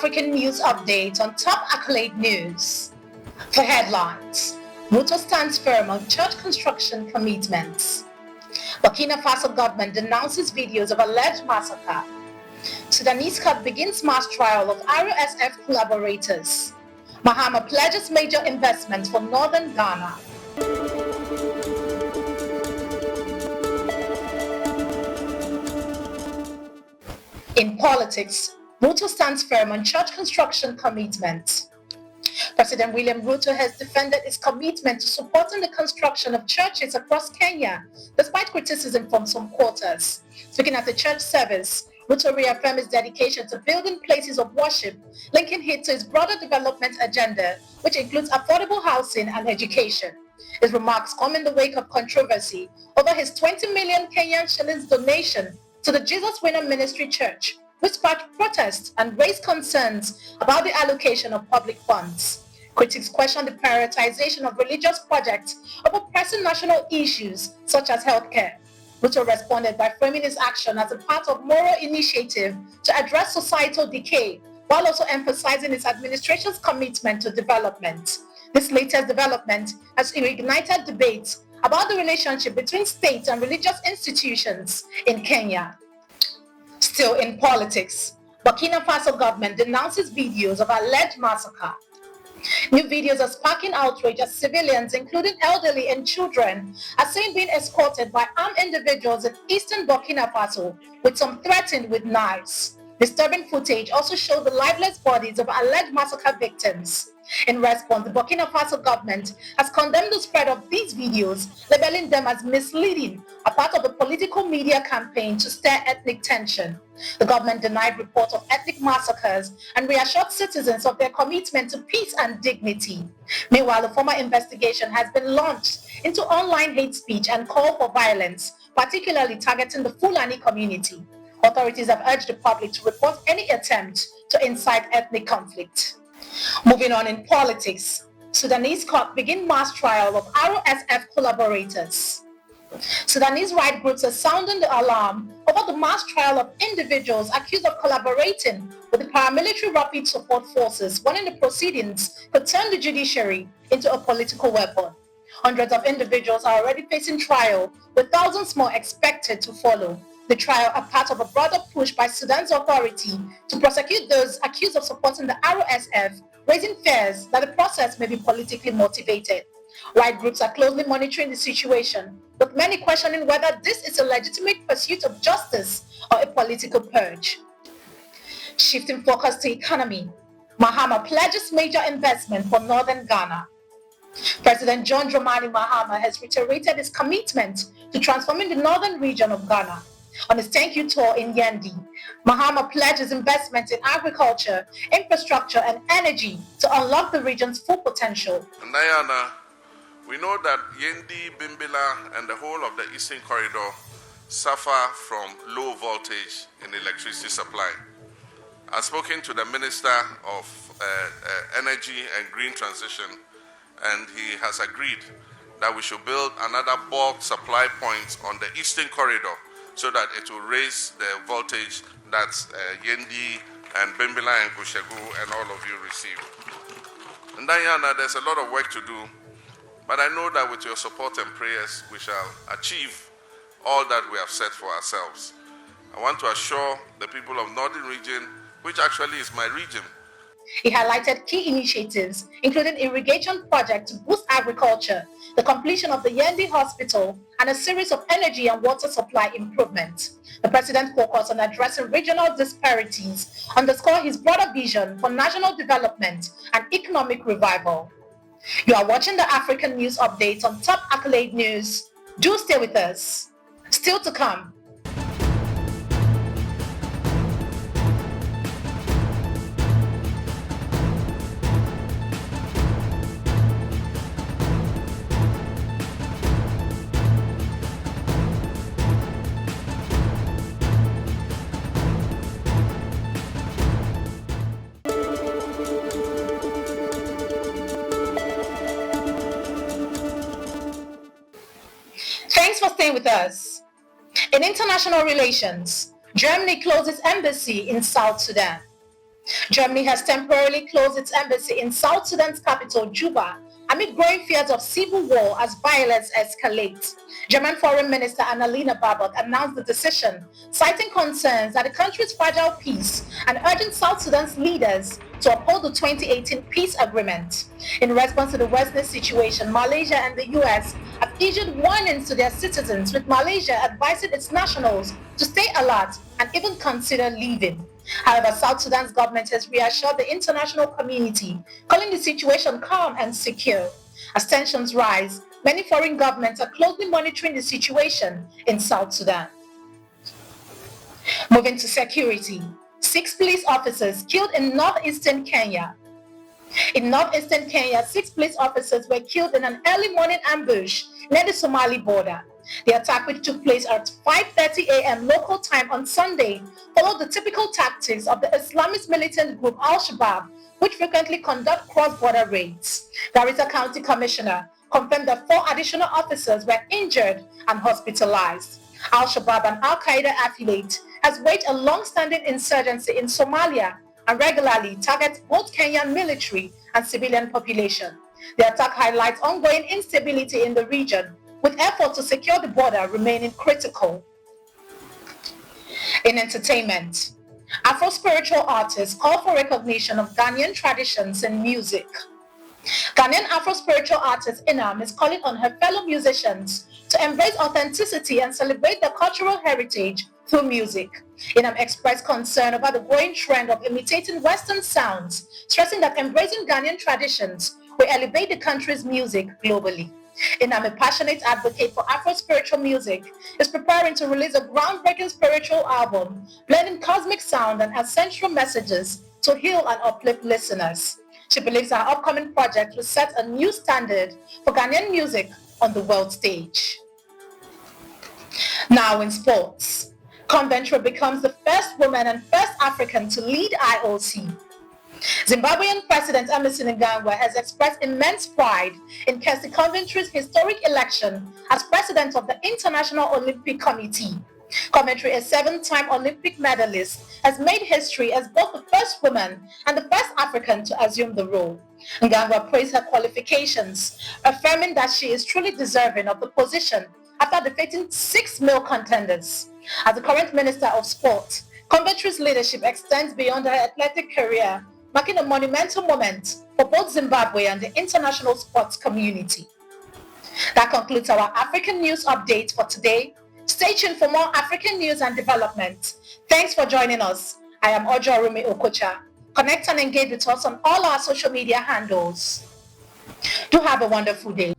African news update on top accolade news. For headlines, Ruto stands firm on church construction commitments. Burkina Faso government denounces videos of alleged massacre. Sudanese court begins mass trial of AFRO-SPIRITUal collaborators. MAHAMA pledges major investments for northern Ghana. In politics, Ruto stands firm on church construction commitments. President William Ruto has defended his commitment to supporting the construction of churches across Kenya, despite criticism from some quarters. Speaking at the church service, Ruto reaffirmed his dedication to building places of worship, linking it to his broader development agenda, which includes affordable housing and education. His remarks come in the wake of controversy over his 20 million Kenyan shillings donation to the Jesus Winner Ministry Church, which sparked protests and raised concerns about the allocation of public funds. Critics questioned the prioritization of religious projects over pressing national issues such as healthcare. Ruto responded by framing his action as a part of moral initiative to address societal decay, while also emphasizing his administration's commitment to development. This latest development has reignited debates about the relationship between state and religious institutions in Kenya. Still in politics, Burkina Faso government denounces videos of alleged massacre. New videos are sparking outrage as civilians, including elderly and children, are seen being escorted by armed individuals in eastern Burkina Faso, with some threatened with knives. Disturbing footage also showed the lifeless bodies of alleged massacre victims. In response, the Burkina Faso government has condemned the spread of these videos, labeling them as misleading, a part of a political media campaign to stir ethnic tension. The government denied reports of ethnic massacres and reassured citizens of their commitment to peace and dignity. Meanwhile, a formal investigation has been launched into online hate speech and call for violence, particularly targeting the Fulani community. Authorities have urged the public to report any attempt to incite ethnic conflict. Moving on in politics, Sudanese court begin mass trial of AFRO-SPIRITUal collaborators. Sudanese right groups are sounding the alarm over the mass trial of individuals accused of collaborating with the paramilitary rapid support forces, warning the proceedings could turn the judiciary into a political weapon. Hundreds of individuals are already facing trial, with thousands more expected to follow. The trial are part of a broader push by Sudan's authority to prosecute those accused of supporting the RSF, raising fears that the process may be politically motivated. Right groups are closely monitoring the situation, with many questioning whether this is a legitimate pursuit of justice or a political purge. Shifting focus to economy, MAHAMA pledges major investment for northern Ghana. President John Dramani Mahama has reiterated his commitment to transforming the northern region of Ghana. On his thank you tour in Yendi, Mahama pledges investment in agriculture, infrastructure, and energy to unlock the region's full potential. Ghanaian, we know that Yendi, Bimbila, and the whole of the Eastern Corridor suffer from low voltage in electricity supply. I've spoken to the Minister of Energy and Green Transition, and he has agreed that we should build another bulk supply point on the Eastern Corridor so that it will raise the voltage that Yendi and Bimbila and Kushegu and all of you receive. And Diana, there's a lot of work to do, but I know that with your support and prayers, we shall achieve all that we have set for ourselves. I want to assure the people of Northern Region, which actually is my region. He highlighted key initiatives, including irrigation projects to boost agriculture, the completion of the Yendi Hospital, and a series of energy and water supply improvements. The president focused on addressing regional disparities, underscore his broader vision for national development and economic revival. You are watching the African News Update on Top Accolade News. Do stay with us. Still to come. Thanks for staying with us. In international relations, Germany closes embassy in South Sudan. Germany has temporarily closed its embassy in South Sudan's capital, Juba, amid growing fears of civil war as violence escalates. German Foreign Minister Annalena Baerbock announced the decision, citing concerns that the country's fragile peace and urging South Sudan's leaders to uphold the 2018 peace agreement. In response to the worsening situation, Malaysia and the US have issued warnings to their citizens, with Malaysia advising its nationals to stay alert and even consider leaving. However, South Sudan's government has reassured the international community, calling the situation calm and secure. As tensions rise, many foreign governments are closely monitoring the situation in South Sudan. Moving to security, 6 police officers killed in northeastern Kenya. In northeastern Kenya, 6 police officers were killed in an early morning ambush near the Somali border. The attack, which took place at 5:30 a.m. local time on Sunday, followed the typical tactics of the Islamist militant group Al-Shabaab, which frequently conduct cross-border raids. Garissa County Commissioner confirmed that 4 additional officers were injured and hospitalized. Al-Shabaab, an Al-Qaeda affiliate, has waged a long-standing insurgency in Somalia and regularly targets both Kenyan military and civilian population. The attack highlights ongoing instability in the region, with efforts to secure the border remaining critical. In entertainment, Afro-spiritual artists call for recognition of Ghanaian traditions in music. Ghanaian Afro-spiritual artist Inam is calling on her fellow musicians to embrace authenticity and celebrate their cultural heritage through music. Inam expressed concern about the growing trend of imitating Western sounds, stressing that embracing Ghanaian traditions will elevate the country's music globally. Inam, a passionate advocate for Afro-spiritual music, is preparing to release a groundbreaking spiritual album, blending cosmic sound and ancestral messages to heal and uplift listeners. She believes her upcoming project will set a new standard for Ghanaian music on the world stage. Now in sports, COVENTRY becomes the first woman and first African to lead IOC. Zimbabwean President Emmerson Mnangagwa has expressed immense pride in Kirsty COVENTRY's historic election as president of the International Olympic Committee. COVENTRY, a 7-time Olympic medalist, has made history as both the first woman and the first African to assume the role. Mnangagwa praised her qualifications, affirming that she is truly deserving of the position after defeating 6 male contenders. As the current Minister of Sport, COVENTRY's leadership extends beyond her athletic career, marking a monumental moment for both Zimbabwe and the international sports community. That concludes our African news update for today. Stay tuned for more African news and development. Thanks for joining us. I am Ojorume Okocha. Connect and engage with us on all our social media handles. Do have a wonderful day.